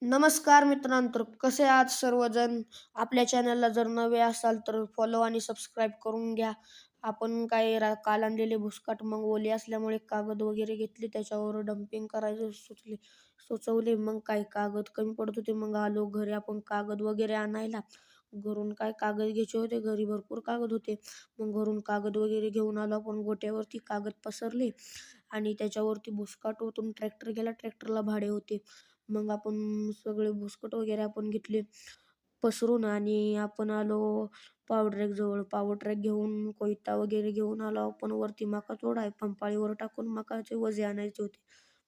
नमस्कार मित्रांनो, तर कसे आहात सर्वजण? आपल्या चॅनलला जर नवे असाल तर फॉलो आणि सबस्क्राईब करून घ्या. आपण काय काल आणलेले भुसकाट मग ओले असल्यामुळे कागद वगैरे घेतले, त्याच्यावर डंपिंग करायचे सुचवले. मग काय कागद कमी पडत होते, मग आलो घरी आपण कागद वगैरे आणायला. घरून काय कागद घ्यायचे होते, घरी भरपूर कागद होते. मग घरून कागद वगैरे घेऊन आलो आपण, गोट्यावरती कागद पसरले आणि त्याच्यावरती भुसकाट ओतून ट्रॅक्टर गेला. ट्रॅक्टरला भाडे होते. मग आपण सगळे भुसकट वगैरे आपण घेतले पसरून आणि आपण आलो पॉवर ट्रॅक जवळ. पॉवर ट्रॅक घेऊन कोयता वगैरे घेऊन आलो आपण वरती. मका तोडाय पंपाळीवर टाकून मकाचे वजे आणायचे होते.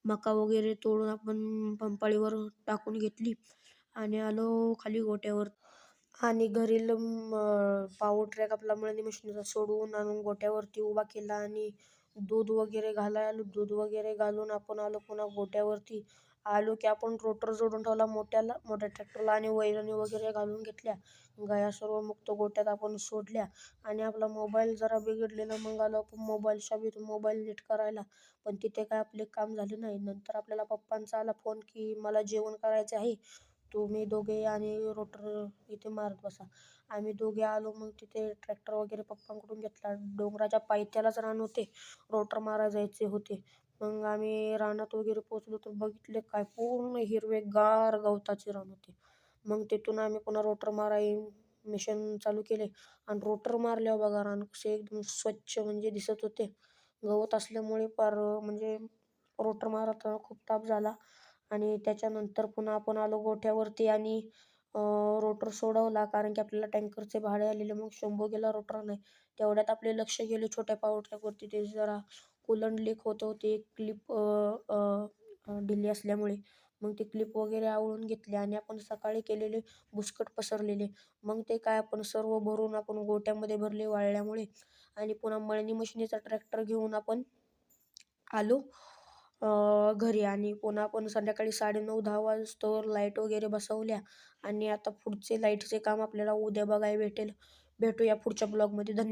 मका वगैरे तोडून आपण पंपाळीवर टाकून घेतली आणि आलो खाली गोट्यावर. आणि घरी पॉवर ट्रॅक आपला मळणी मशीनचा सोडवून आणून गोट्यावरती उभा केला आणि दूध वगैरे घालायला आलो. दूध वगैरे घालून आपण आलो पुन्हा गोट्यावरती. आलो की आपण रोटर जोडून ठेवला मोठ्या ट्रॅक्टरला आणि वैरणी वगैरे घालून घेतल्या. गाया सर्व मुक्त गोट्यात आपण सोडल्या आणि आपला मोबाईल जरा बिघडलेला, मग आलो आपण मोबाईल शॉपीतून मोबाईल नीट करायला. पण तिथे काय आपले काम झाले नाही. नंतर आपल्याला पप्पांचा आला फोन की मला जेवण करायचे आहे, तुम्ही दोघे आणि रोटर इथे मारत बसा. आम्ही दोघे आलो. मग तिथे ट्रॅक्टर वगैरे पप्पांकडून घेतला. डोंगराच्या पायथ्यालाच रान होते, रोटर मारा जायचे होते. मग आम्ही रानात वगैरे पोचलो तर बघितले काय पूर्ण हिरवेगार गवताचे रान होते. मग तिथून आम्ही पुन्हा रोटर माराई मिशन चालू केले आणि रोटर मारल्यावर बघा रान कसे एकदम स्वच्छ म्हणजे दिसत होते. गवत असल्यामुळे पार म्हणजे रोटर मारताना खूप ताप झाला. आणि त्याच्यानंतर पुन्हा आपण आलो गोठ्यावरती आणि रोटर सोडवला, कारण की आपल्याला टँकरचे भाडे आलेले. मग शंभू गेला रोटर नाही. तेवढ्यात आपले लक्ष गेले छोट्या पॉवर ट्रॅकवरती. ते जरा कूलंट लीक होत होते, क्लिप ढिली असल्यामुळे. मग ते क्लिप वगैरे आवळून घेतले आणि आपण सकाळी केलेले भुसकट पसरलेले, मग ते काय आपण सर्व भरून आपण गोट्यामध्ये भरले वाळल्यामुळे. आणि पुन्हा मळणी मशिनीचा ट्रॅक्टर घेऊन आपण आलो घरी. आणि पुन्हा आपण संध्याकाळी 9:30-10 वाजता लाईट वगैरे बसवल्या आणि आता पुढचे लाईटचे काम आपल्याला उद्या बघायला भेटूया पुढच्या ब्लॉगमध्ये. धन्यवाद.